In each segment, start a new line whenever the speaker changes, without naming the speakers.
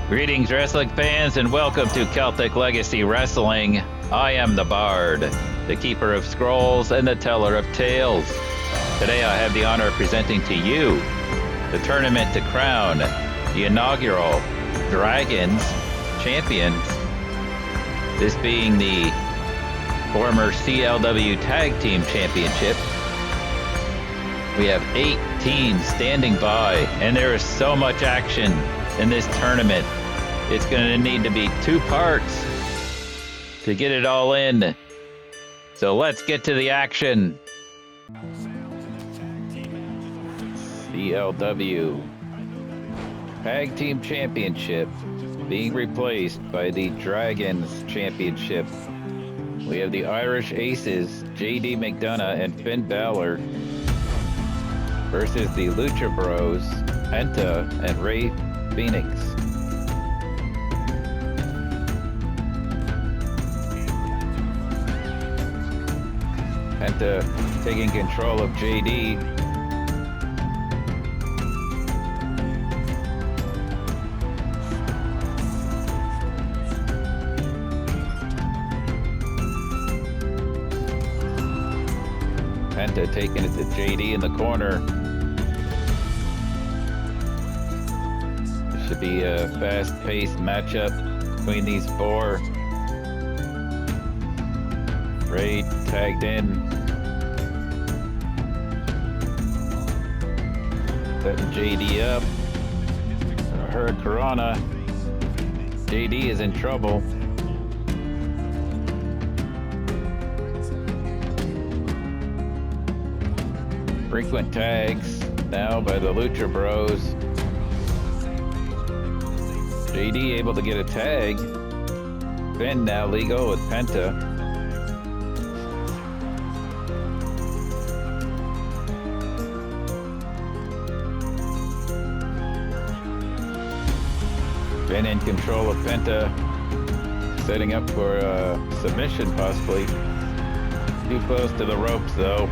Greetings, wrestling fans, and welcome to Celtic Legacy Wrestling. I am the Bard, the Keeper of Scrolls and the Teller of Tales. Today I have the honor of presenting to you the tournament to crown the inaugural Dragons champions, this being the former CLW Tag Team Championship. We have 8 teams standing by, and there is so much action in this tournament. It's going to need to be 2 parts to get it all in. So let's get to the action. CLW Tag Team Championship being replaced by the Dragons Championship. We have the Irish Aces, JD McDonagh and Balor, versus the Lucha Bros, Penta and Fenix. Penta taking control of JD. Penta taking it to JD in the corner. This should be a fast-paced matchup between these 4. Ray tagged in. Setting JD up. Hurricanrana. JD is in trouble. Frequent tags now by the Lucha Bros. JD able to get a tag. Finn now legal with Penta. Finn in control of Penta, setting up for a submission possibly. Too close to the ropes though.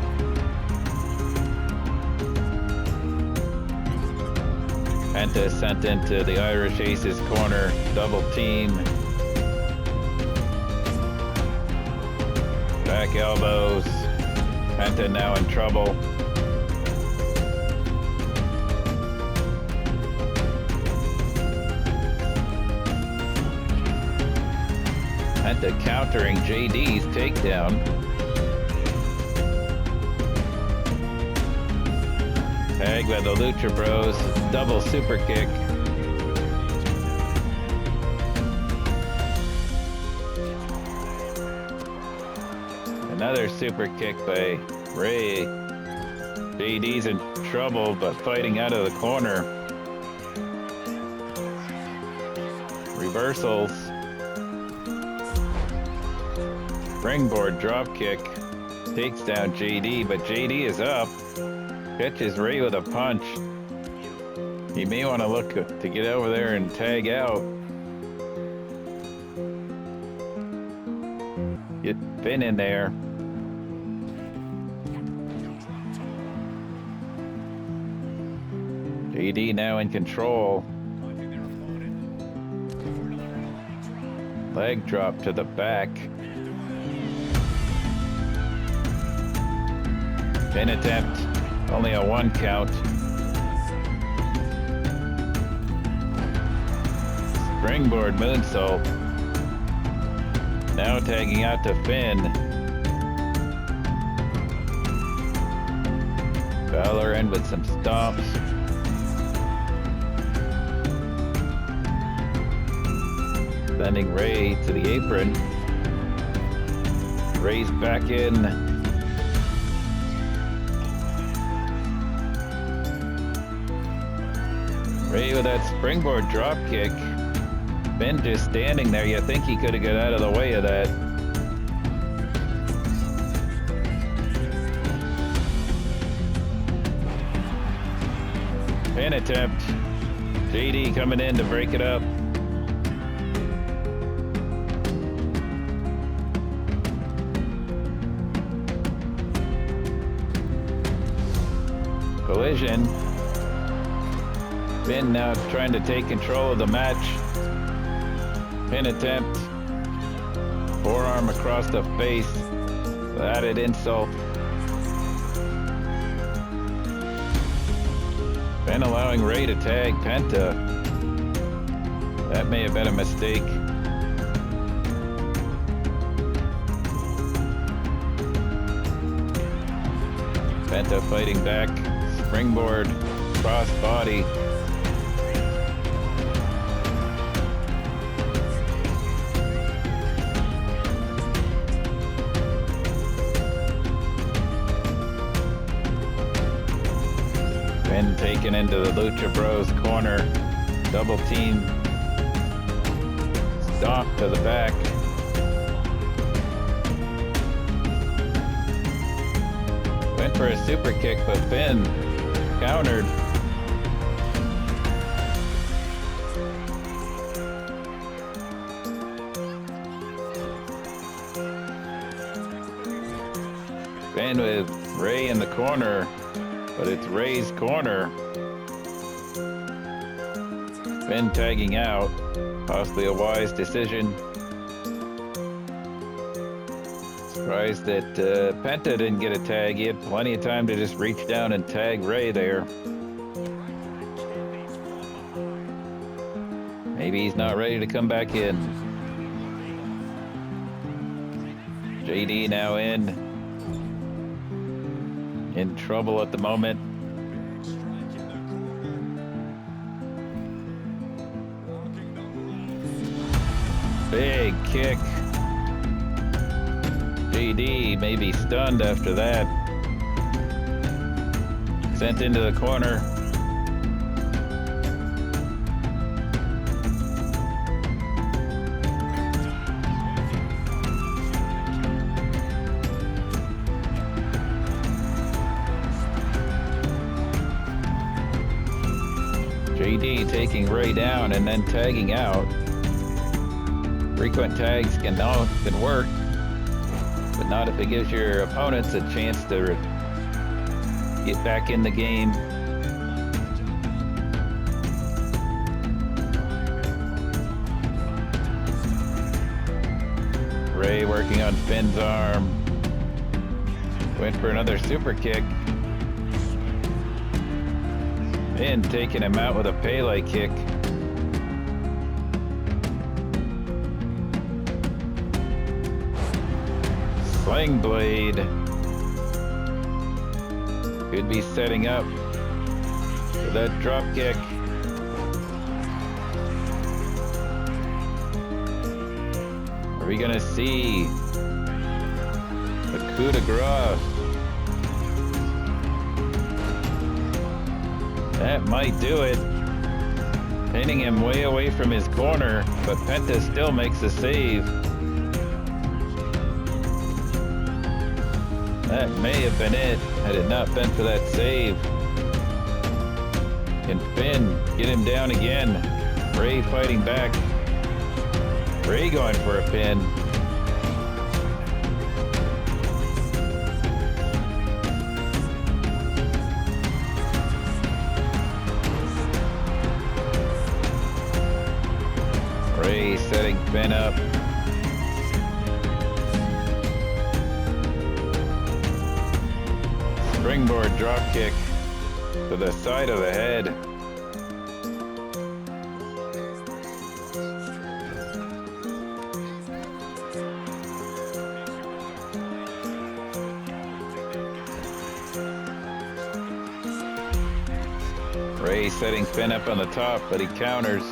Penta sent into the Irish Aces corner, double team. Back elbows. Penta now in trouble. Penta countering JD's takedown. Tag by the Lucha Bros, double super kick. Another super kick by Ray. JD's in trouble, but fighting out of the corner. Reversals. Springboard drop kick. Takes down JD, but JD is up. Catches Ray with a punch. He may want to look to get over there and tag out. Get Finn in there. JD now in control. Leg drop to the back. Pin attempt. Only a 1 count. Springboard moonsault. Now tagging out to Finn. Balor in with some stomps. Sending Ray to the apron. Ray's back in. Ray with that springboard drop kick. Finn just standing there. You think he could have got out of the way of that. Pin attempt. JD coming in to break it up. Collision. Finn now trying to take control of the match. Pin attempt. Forearm across the face. Added insult. Then allowing Ray to tag Penta. That may have been a mistake. Penta fighting back. Springboard. Cross body. Then taken into the Lucha Bros corner. Double team. Stomp to the back. Went for a super kick, but Finn countered. Finn with Ray in the corner, but it's Ray's corner. Finn tagging out, possibly a wise decision. Surprised that Penta didn't get a tag. He had plenty of time to just reach down and tag Ray there. Maybe he's not ready to come back in. JD now in trouble at the moment. Big kick. JD may be stunned after that. Sent into the corner. JD taking Ray down and then tagging out. Frequent tags can work, but not if it gives your opponents a chance to get back in the game. Ray working on Finn's arm. Went for another super kick. Finn taking him out with a Pele kick. Sling blade. Could be setting up for that drop kick. Are we gonna see the coup de grace? That might do it. Pinning him way away from his corner, but Penta still makes the save. That may have been it, had it not been for that save. Can Finn get him down again? Ray fighting back. Ray going for a pin. Ray setting Finn up. Springboard drop kick to the side of the head. Ray setting Finn up on the top, but he counters.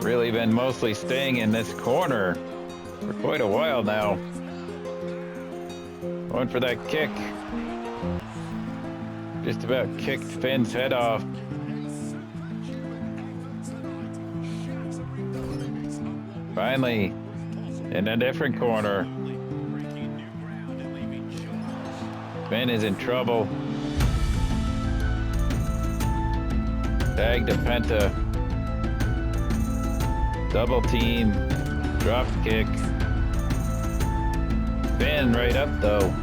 Really been mostly staying in this corner for quite a while now. Going for that kick. Just about kicked Finn's head off. Finally, in a different corner. Finn is in trouble. Tag to Penta. Double team. Drop kick. Finn right up though.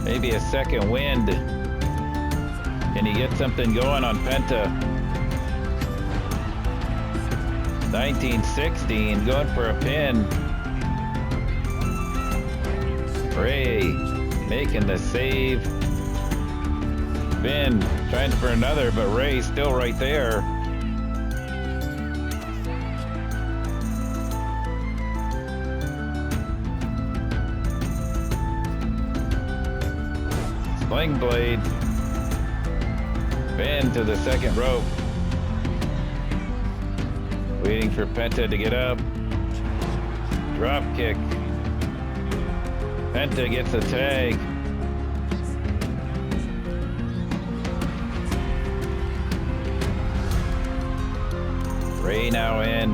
Maybe a second wind. Can he get something going on Penta? 1916 going for a pin. Ray making the save. Finn trying for another, but Ray's still right there. Sling blade. Finn to the second rope. Waiting for Penta to get up. Drop kick. Penta gets a tag. Ray now in.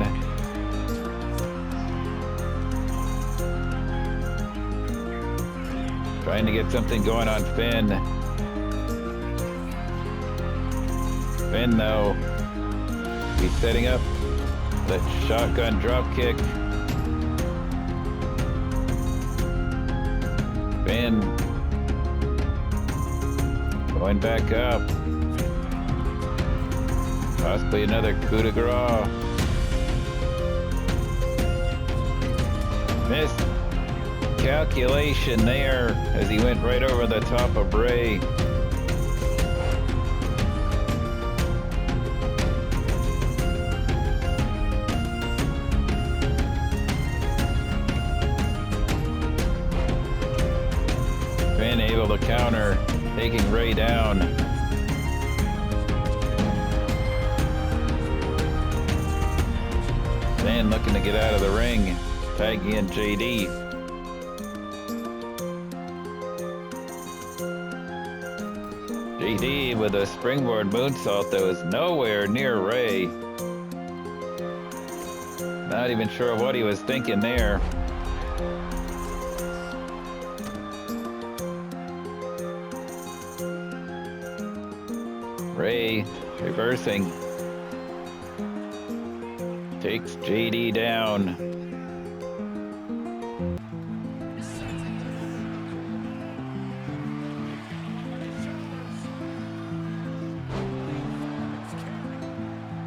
Trying to get something going on Finn. Finn though, he's setting up the shotgun drop kick. Finn going back up. Possibly another coup de grace. Missed calculation there as he went right over the top of Ray. Finn able to counter, taking Ray down. Finn looking to get out of the ring, tagging in JD. JD with a springboard moonsault that was nowhere near Ray. Not even sure what he was thinking there. Ray reversing. Takes JD down.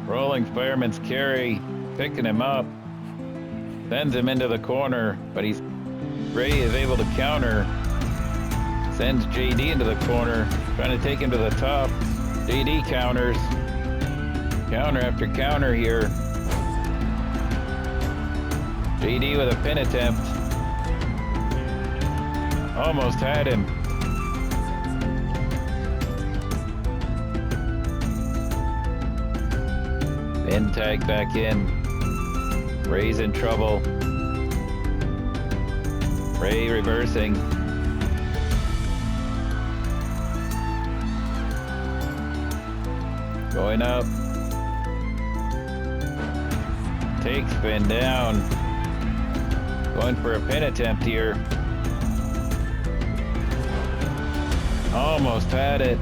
Rolling fireman's carry, picking him up, sends him into the corner, but Ray is able to counter, sends JD into the corner, trying to take him to the top. JD counters, counter after counter here. JD with a pin attempt, almost had him. Pin tag back in. Ray's in trouble. Ray reversing. Going up. Takes Finn down. Going for a pin attempt here. Almost had it.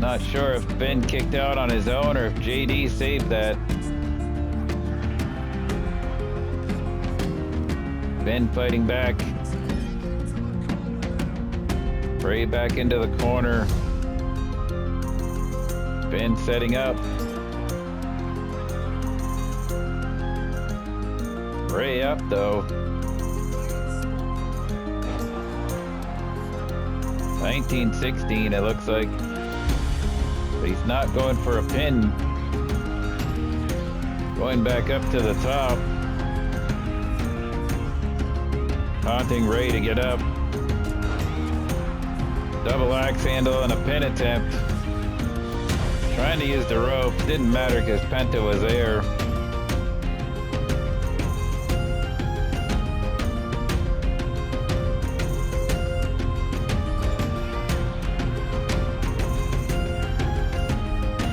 Not sure if Finn kicked out on his own or if JD saved that. Finn fighting back. Ray back into the corner. Finn setting up. Ray up though. 1916 it looks like. But he's not going for a pin. Going back up to the top. Taunting Ray to get up. Double axe handle and a pin attempt. Trying to use the rope. Didn't matter because Penta was there.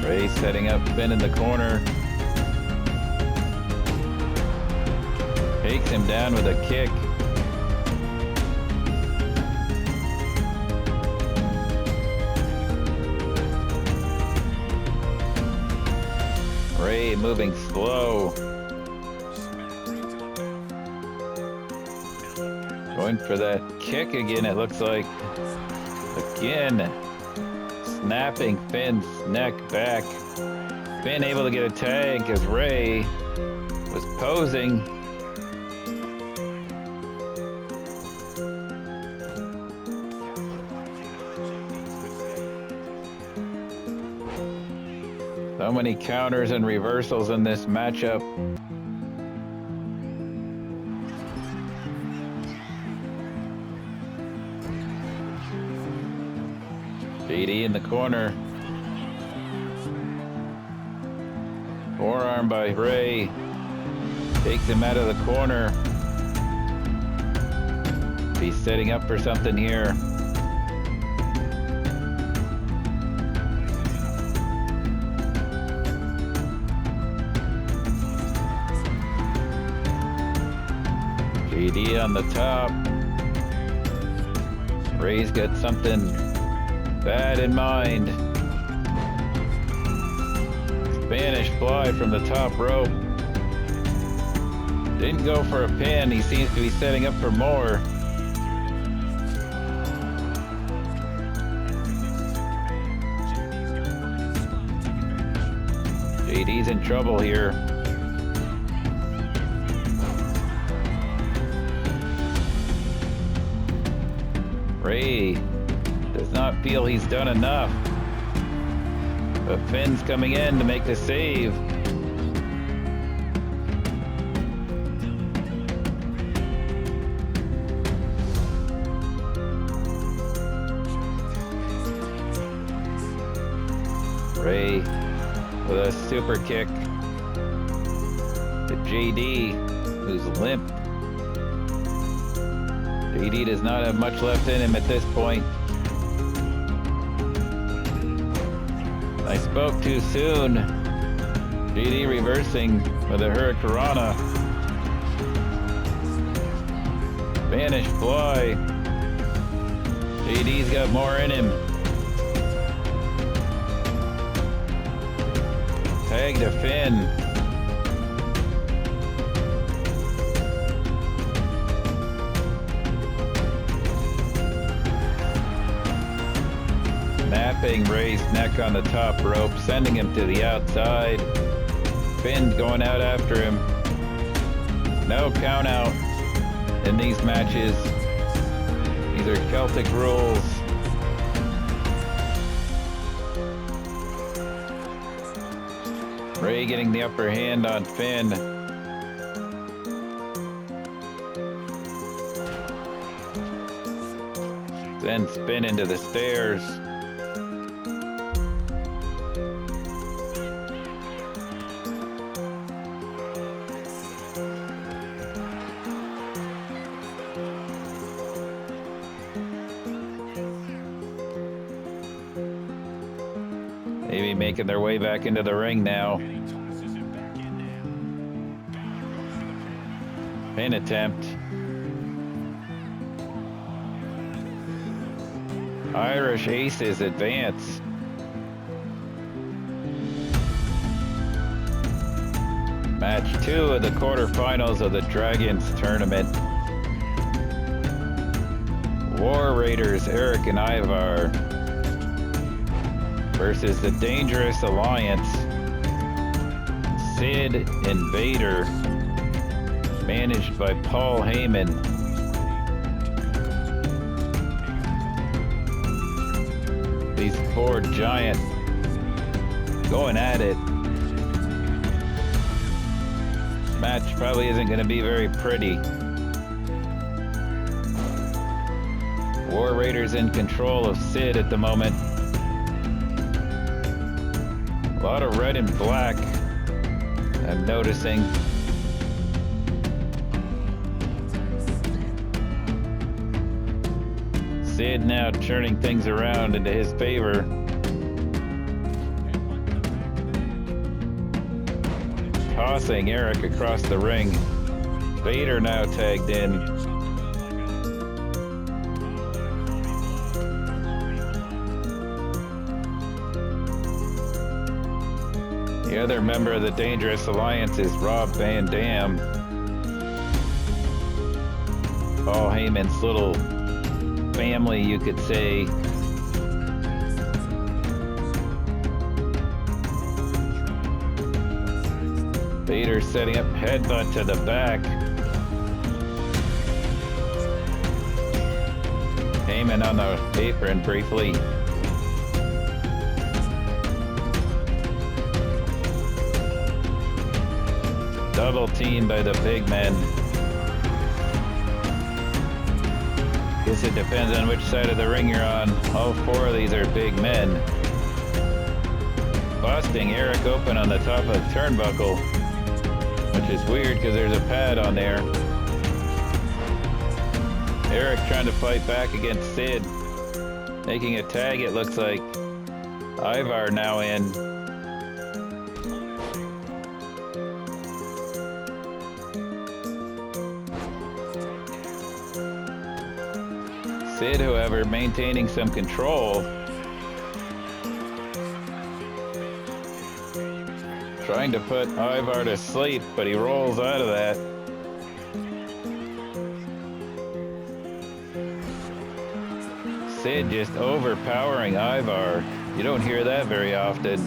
Ray setting up Finn in the corner. Takes him down with a kick. Ray moving slow. Going for that kick again, it looks like. Again. Snapping Finn's neck back. Finn able to get a tag as Ray was posing. So many counters and reversals in this matchup. JD in the corner. Forearm by Ray. Takes him out of the corner. He's setting up for something here. JD on the top. Ray's got something bad in mind. Spanish fly from the top rope. Didn't go for a pin. He seems to be setting up for more. JD's in trouble here. Ray does not feel he's done enough. But Finn's coming in to make the save. Ray with a super kick to JD, who's limp. JD does not have much left in him at this point. I spoke too soon. JD reversing with a Hurricanrana. Spanish fly. JD's got more in him. Tag to Finn. Napping Ray's neck on the top rope, sending him to the outside. Finn going out after him. No count out in these matches. These are Celtic rules. Ray getting the upper hand on Finn. Then spin into the stairs. Maybe making their way back into the ring now. Pin attempt. Irish Aces advance. Match 2 of the quarterfinals of the Dragons tournament. War Raiders Erik and Ivar versus the Dangerous Alliance, Sid and Vader, managed by Paul Heyman. These four giants going at it. Match probably isn't going to be very pretty. War Raiders in control of Sid at the moment. A lot of red and black, I'm noticing. Sid now turning things around into his favor. Tossing Erik across the ring. Vader now tagged in. The other member of the Dangerous Alliance is Rob Van Dam. Paul Heyman's little family, you could say. Vader setting up headbutt to the back. Heyman on the apron briefly. Double team by the big men. Guess it depends on which side of the ring you're on. All four of these are big men. Busting Erik open on the top of the turnbuckle, which is weird because there's a pad on there. Erik trying to fight back against Sid. Making a tag, it looks like. Ivar now in. Sid, however, maintaining some control. Trying to put Ivar to sleep, but he rolls out of that. Sid just overpowering Ivar. You don't hear that very often.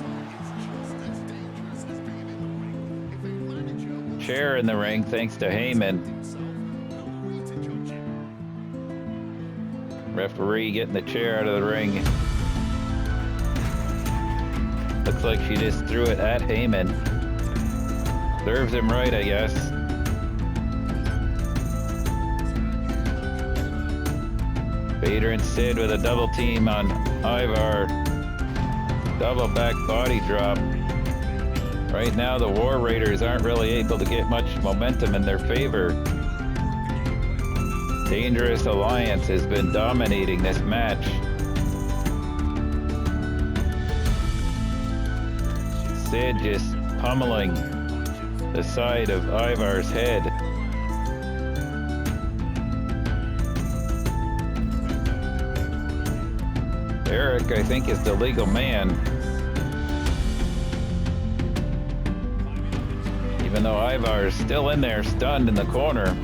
Chair in the ring thanks to Heyman. Referee getting the chair out of the ring. Looks like she just threw it at Heyman. Serves him right, I guess. Vader and Sid with a double team on Ivar. Double back body drop. Right now the War Raiders aren't really able to get much momentum in their favor. Dangerous Alliance has been dominating this match. Sid just pummeling the side of Ivar's head. Erik, I think, is the legal man. Even though Ivar is still in there, stunned in the corner.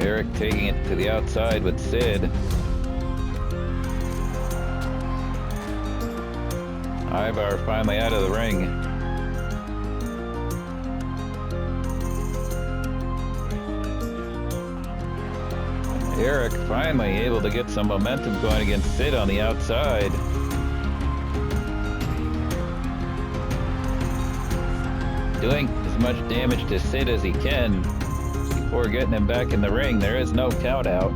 Erik taking it to the outside with Sid. Ivar finally out of the ring. Erik finally able to get some momentum going against Sid on the outside. Doing as much damage to Sid as he can before getting him back in the ring. There is no count out.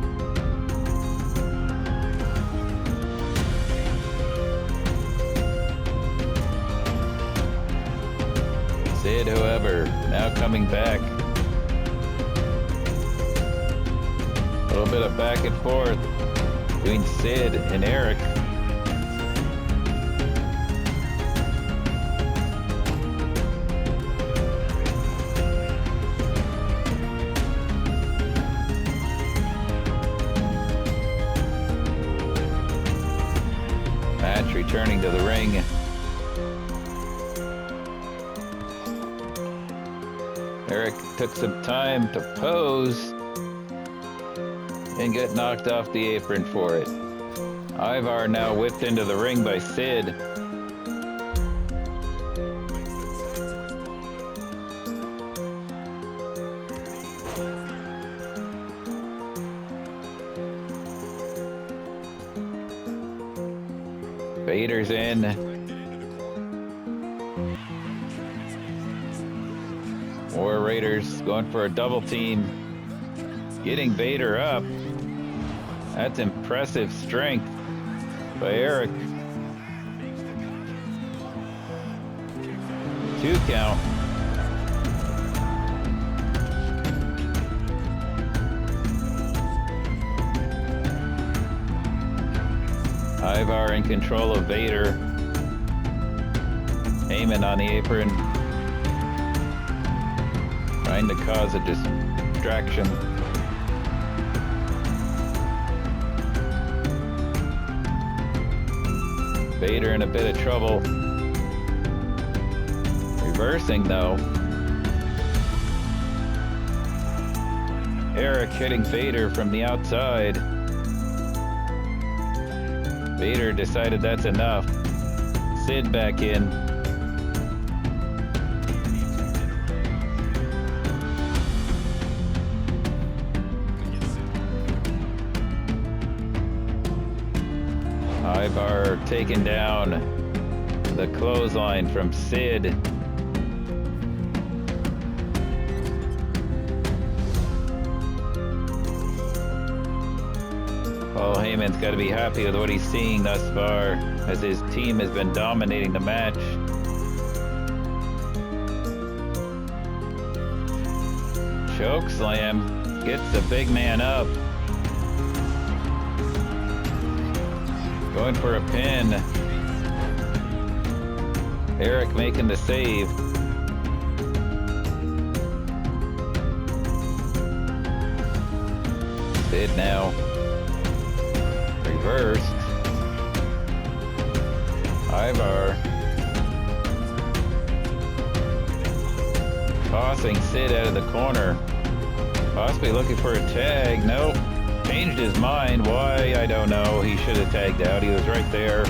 Sid, however, now coming back. A little bit of back and forth between Sid and Erik. Match returning to the ring. Erik took some time to pose and get knocked off the apron for it. Ivar now whipped into the ring by Sid. Vader's in. War Raiders going for a double team. Getting Vader up. That's impressive strength by Erik. 2 count. Ivar in control of Vader. Heyman on the apron. Trying to cause a distraction. Vader in a bit of trouble. Reversing though. Erik hitting Vader from the outside. Vader decided that's enough. Sid back in. Ivar taking down the clothesline from Sid. Paul Heyman's got to be happy with what he's seeing thus far, as his team has been dominating the match. Choke slam gets the big man up. Going for a pin. Erik making the save. Sid now. Reversed. Ivar. Tossing Sid out of the corner. Possibly looking for a tag. Nope. Changed his mind. Why? I don't know. He should have tagged out. He was right there.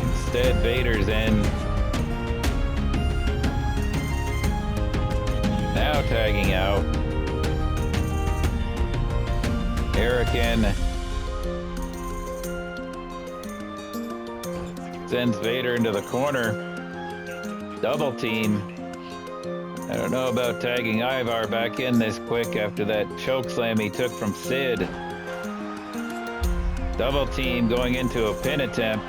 Instead, Vader's in. Now tagging out. Erik in. Sends Vader into the corner. Double team. I don't know about tagging Ivar back in this quick after that choke slam he took from Sid. Double team going into a pin attempt.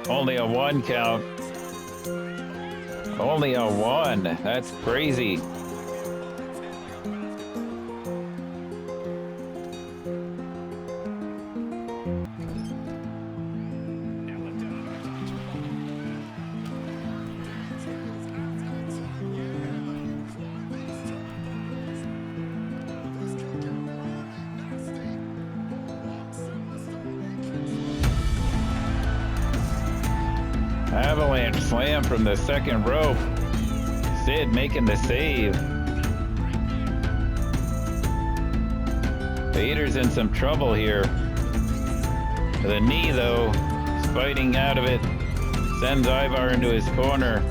Only a 1 count. Only a 1. That's crazy. Avalanche slam from the second rope. Sid making the save. Vader's in some trouble here. The knee, though, is fighting out of it. Sends Ivar into his corner.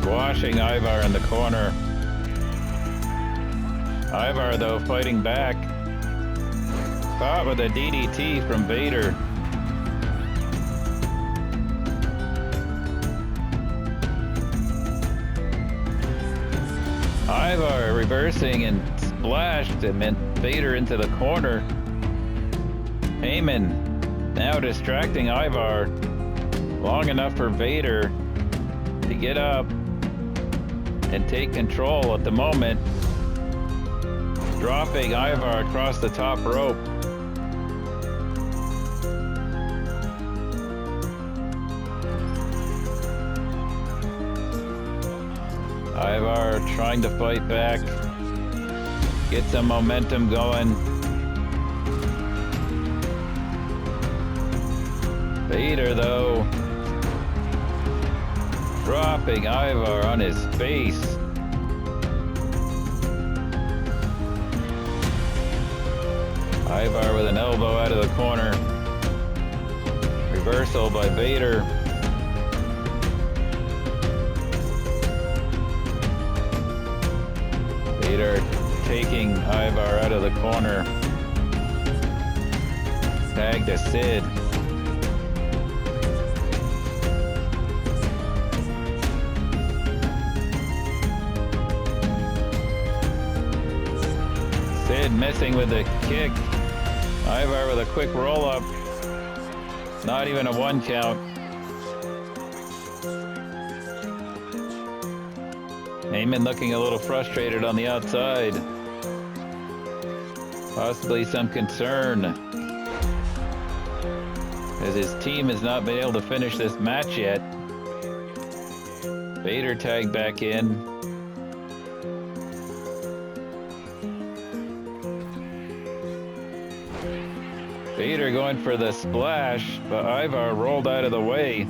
Squashing Ivar in the corner. Ivar, though, fighting back. Caught with a DDT from Vader. Ivar reversing and splashed him and Vader into the corner. Heyman now distracting Ivar long enough for Vader to get up and take control at the moment. Dropping Ivar across the top rope. Ivar trying to fight back, get some momentum going. Vader, though, dropping Ivar on his face. Ivar with an elbow out of the corner. Reversal by Vader. Vader taking Ivar out of the corner. Tag to Sid. Sid missing with a kick. Ivar with a quick roll-up. Not even a 1 count. Heyman looking a little frustrated on the outside. Possibly some concern, as his team has not been able to finish this match yet. Vader tagged back in. Vader going for the splash, but Ivar rolled out of the way.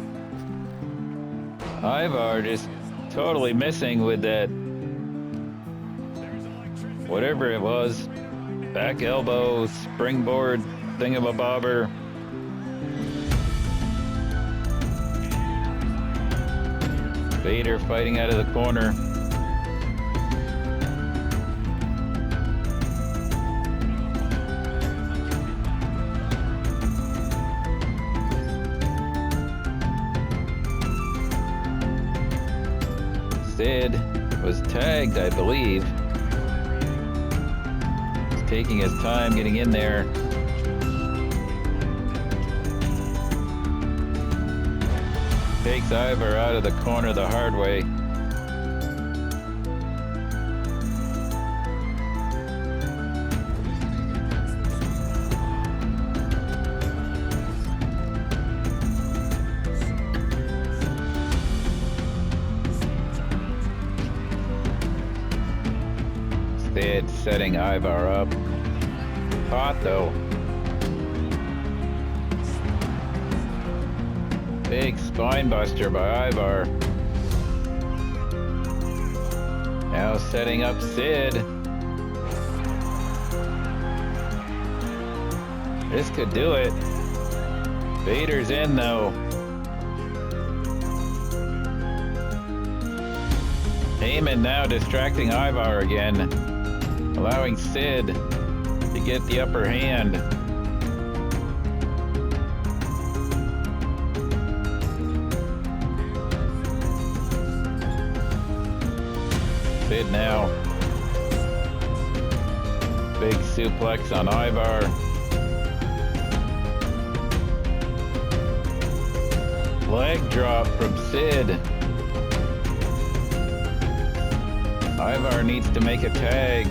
Ivar just totally missing with that, whatever it was, back elbow, springboard, thingamabobber. Vader fighting out of the corner. Sid was tagged, I believe. He's taking his time getting in there. Takes Ivar out of the corner the hard way. Sid setting Ivar up. Caught though. Big spine buster by Ivar. Now setting up Sid. This could do it. Vader's in though. Heyman now distracting Ivar again, allowing Sid to get the upper hand. Sid now. Big suplex on Ivar. Leg drop from Sid. Ivar needs to make a tag.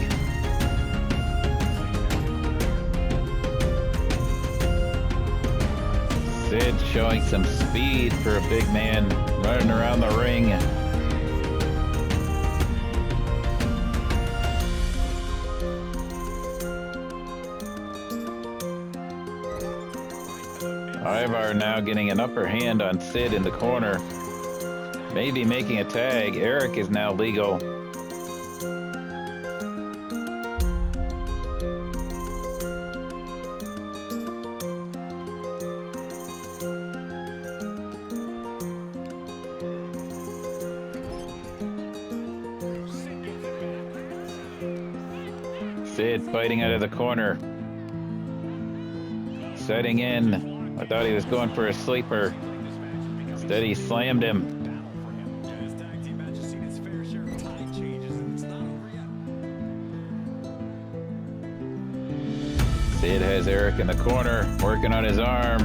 Sid showing some speed for a big man running around the ring. Ivar now getting an upper hand on Sid in the corner. Maybe making a tag. Erik is now legal. Sid fighting out of the corner. Setting in. I thought he was going for a sleeper. Instead, he slammed him. Sid has Erik in the corner, working on his arm.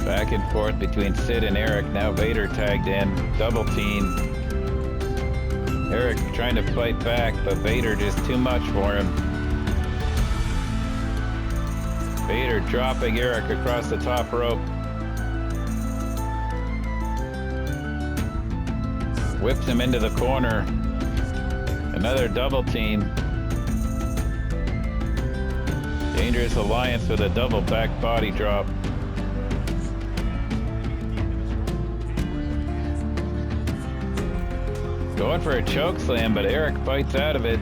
Back and forth between Sid and Erik. Now Vader tagged in. Double team. Erik trying to fight back, but Vader just too much for him. Vader dropping Erik across the top rope. Whips him into the corner. Another double team. Dangerous alliance with a double back body drop. Going for a choke slam, but Erik fights out of it.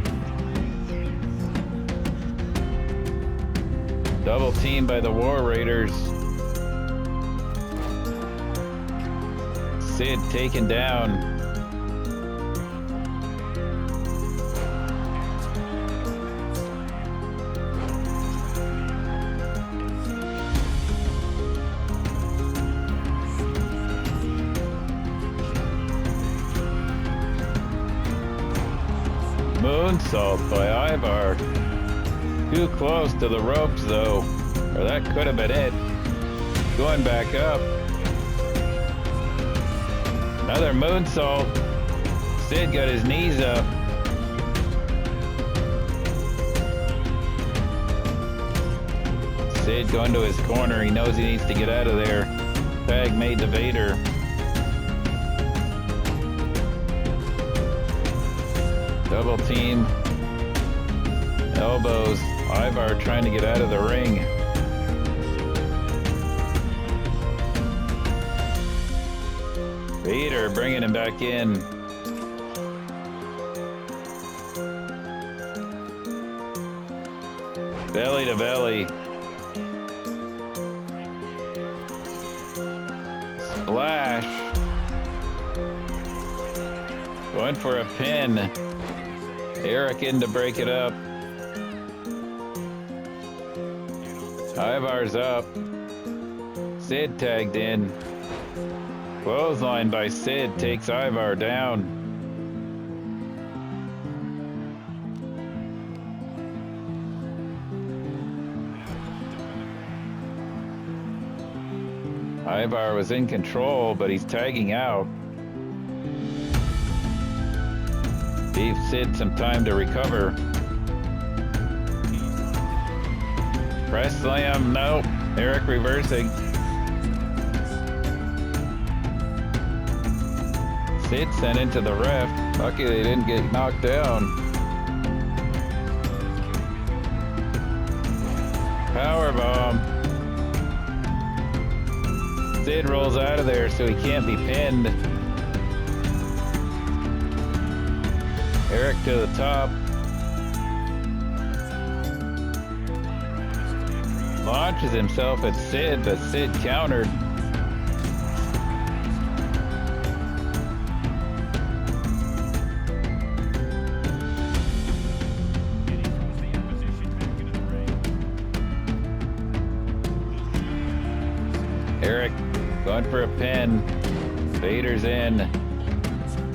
Double team by the War Raiders. Sid taken down. Moonsault by Ivar. Too close to the ropes though, or that could have been it. Going back up. Another moonsault. Sid got his knees up. Sid going to his corner. He knows he needs to get out of there. Tag made to Vader. Double team. Elbows. Ivar trying to get out of the ring. Vader bringing him back in. Belly to belly. Splash. Going for a pin. Erik in to break it up. Ivar's up. Sid tagged in. Clothesline by Sid takes Ivar down. Ivar was in control, but he's tagging out. Gave Sid some time to recover. Press slam, no. Erik reversing. Sid sent into the ref. Lucky they didn't get knocked down. Powerbomb. Sid rolls out of there so he can't be pinned. Erik to the top. Launches himself at Sid, but Sid countered. Erik going for a pin. Vader's in.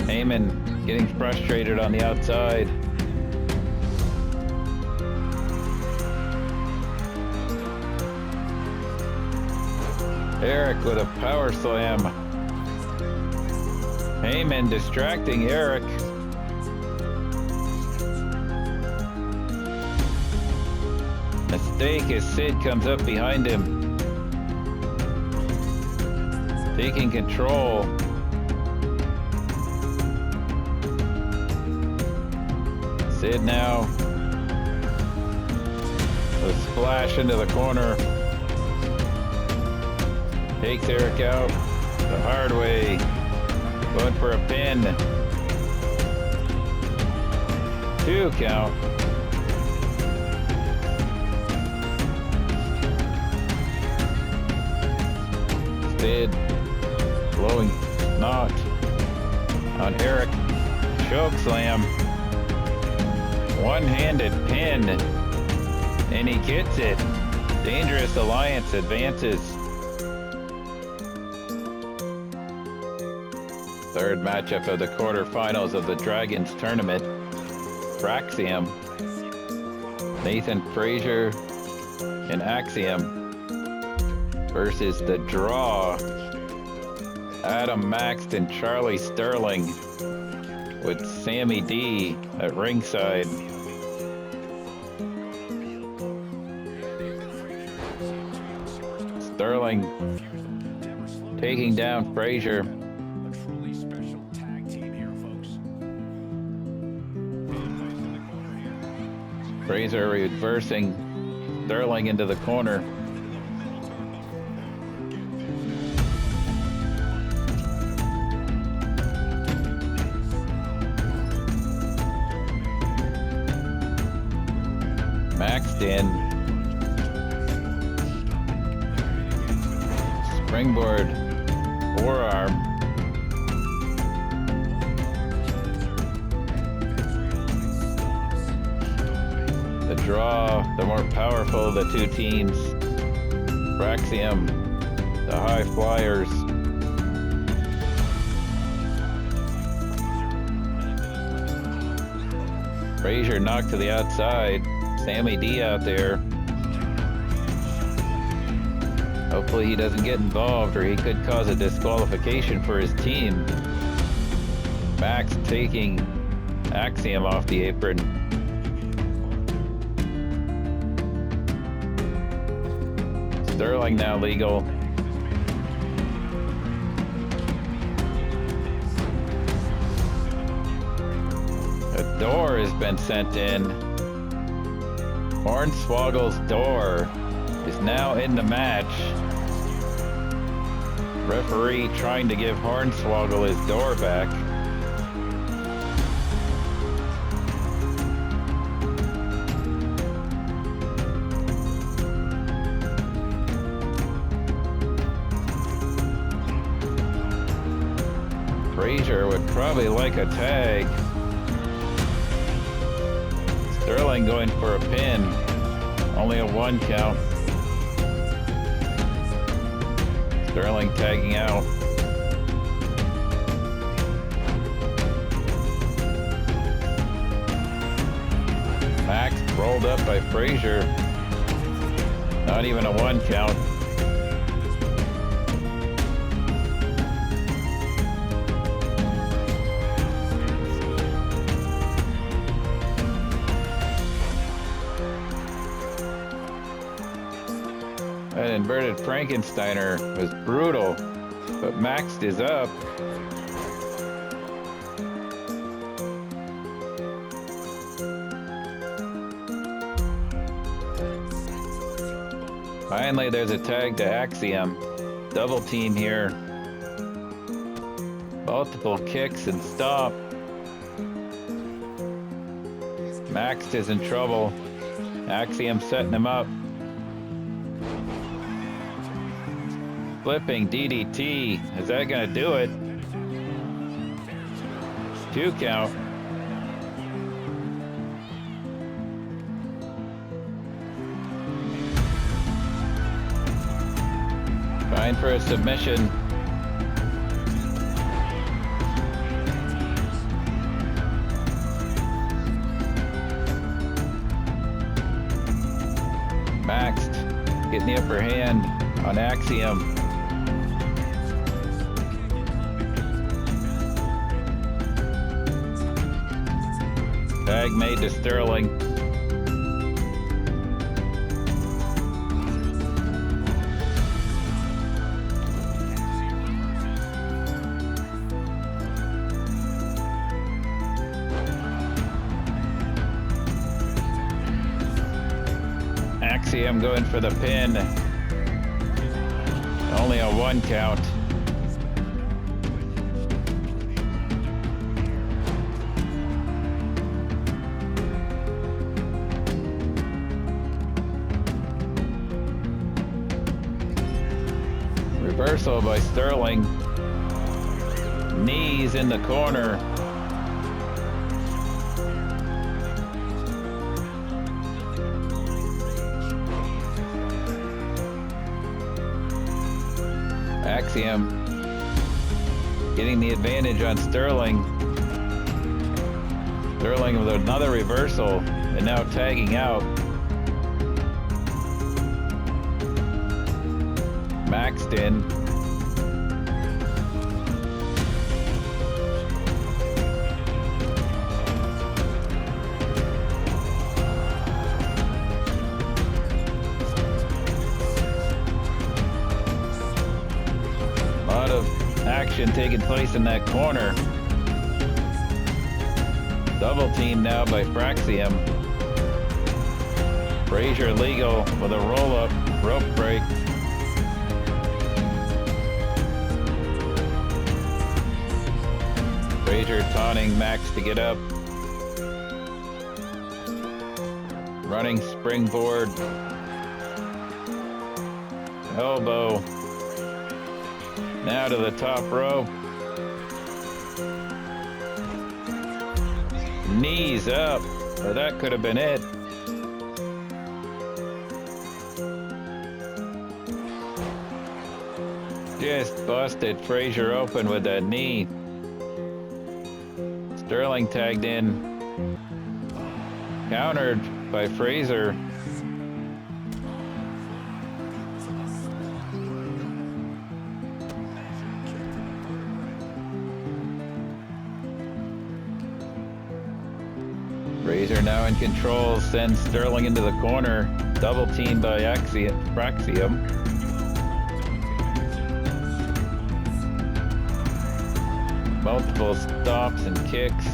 Heyman getting frustrated on the outside. Erik with a power slam. Heyman distracting Erik. Mistake as Sid comes up behind him. Taking control. Sid now. A splash into the corner. Takes Erik out the hard way. Going for a pin. 2 count. Sid blowing knot on Erik. Choke slam. One-handed pin. And he gets it. Dangerous Alliance advances. Third matchup of the quarterfinals of the Dragons tournament. Fraxiom. Nathan Frazer and Axiom versus the Draw. Adam Maxted and Charlie Sterling with Sammy D at ringside. Sterling taking down Frazer. Frazer reversing Sterling into the corner. Maxted. Springboard forearm. The Draw, the more powerful of the two teams. Fraxiom, the high flyers. Frazer knocked to the outside. Sammy D out there. Hopefully he doesn't get involved or he could cause a disqualification for his team. Max taking Axiom off the apron. Sterling now legal. door has been sent in. Hornswoggle's door is now in the match. Referee trying to give Hornswoggle his door back. Frazer would probably like a tag. Sterling going for a pin. Only a 1 count. Sterling tagging out. Max rolled up by Frazer. Not even a 1 count. That inverted Frankensteiner was brutal, but Maxed is up. Finally, there's a tag to Axiom. Double team here. Multiple kicks and stop. Maxed is in trouble. Axiom setting him up. Flipping DDT. Is that gonna do it? 2 count. Trying for a submission. Maxed getting the upper hand on Axiom. Tag made to Sterling. Axiom going for the pin. Only a 1 count. Reversal by Sterling. Knees in the corner. Axiom getting the advantage on Sterling. Sterling with another reversal and now tagging out. Maxed in. A lot of action taking place in that corner. Double team now by Fraxiom. Frazer legal with a roll-up rope break. Frazer taunting Max to get up. Running springboard. Elbow. Now to the top rope. Knees up. Or that could have been it. Just busted Frazer open with that knee. Sterling tagged in. Countered by Frazer. Frazer now in control, sends Sterling into the corner. Double team by Fraxiom. Multiple stops and kicks.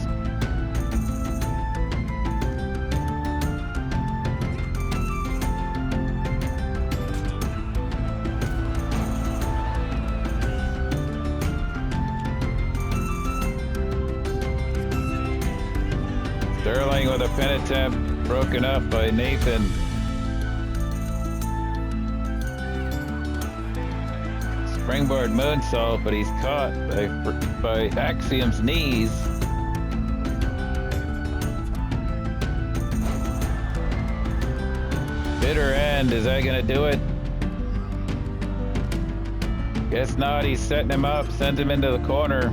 Sterling with a pin attempt, broken up by Nathan. Springboard moonsault, but he's caught by Axiom's knees. Bitter end, is that gonna do it? Guess not, he's setting him up, sends him into the corner.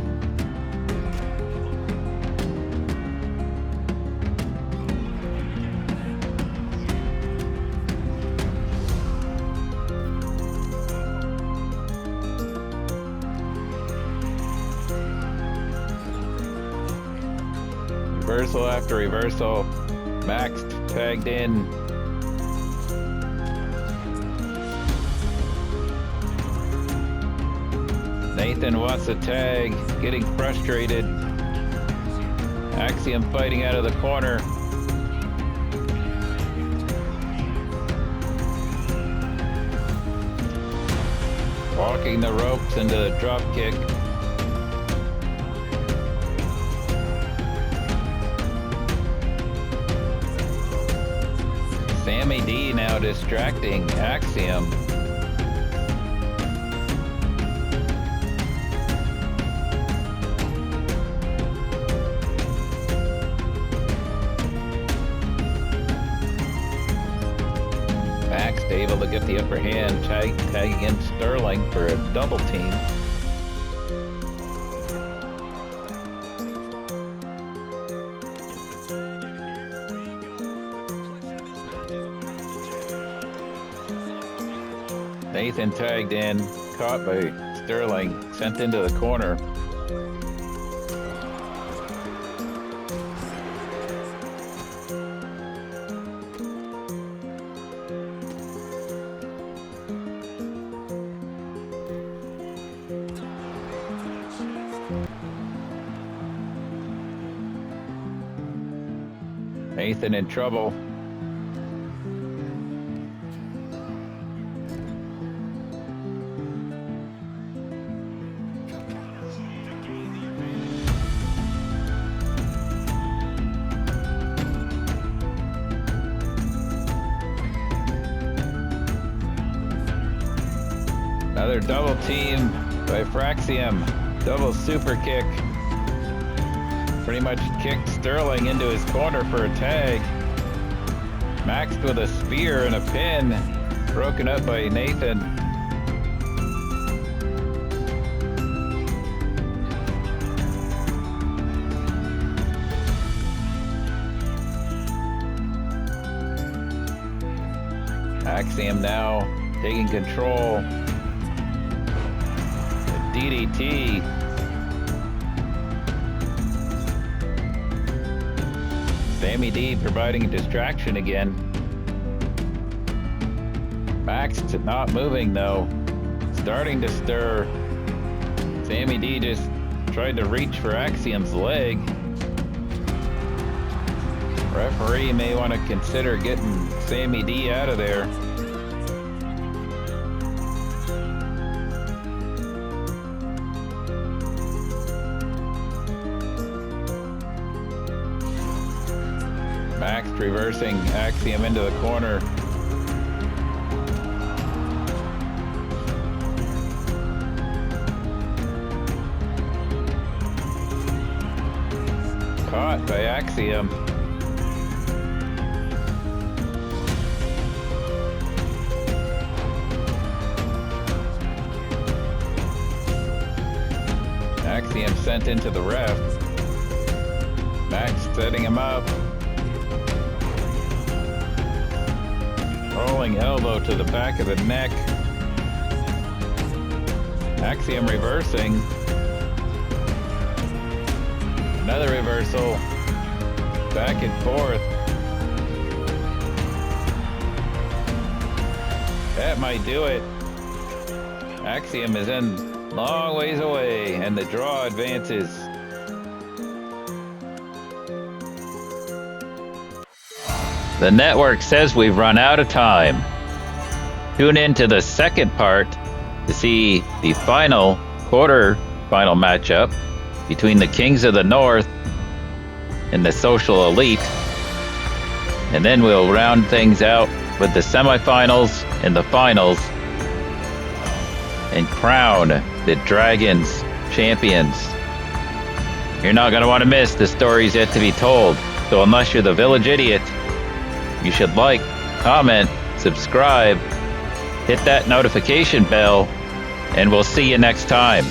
Reversal after reversal. Maxed tagged in. Nathan wants a tag, getting frustrated. Axiom fighting out of the corner. Walking the ropes into the drop kick. Sammy D now distracting Axiom. Maxed able to get the upper hand, tagging in Sterling for a double team. Nathan tagged in, caught by Sterling, sent into the corner. Nathan in trouble. Another double team by Fraxiom. Double super kick. Pretty much kicked Sterling into his corner for a tag. Maxed with a spear and a pin. Broken up by Nathan. Axiom now taking control. The DDT. Sammy D providing a distraction again. Maxed not moving though. Starting to stir. Sammy D just tried to reach for Axiom's leg. Referee may want to consider getting Sammy D out of there. Maxed reversing Axiom into the corner. Caught by Axiom. Axiom sent into the ref. Max setting him up. Rolling elbow to the back of the neck. Axiom reversing. Another reversal. Back and forth. That might do it. Axiom is in long ways away, and the draw advances. The network says we've run out of time. Tune in to the second part to see the final quarter-final matchup between the Kings of the North and the Social Elite And then we'll round things out with the semifinals and the finals and crown the Dragons champions. You're not going to want to miss the stories yet to be told. So unless you're the village idiot, you should like, comment, subscribe, hit that notification bell, and we'll see you next time.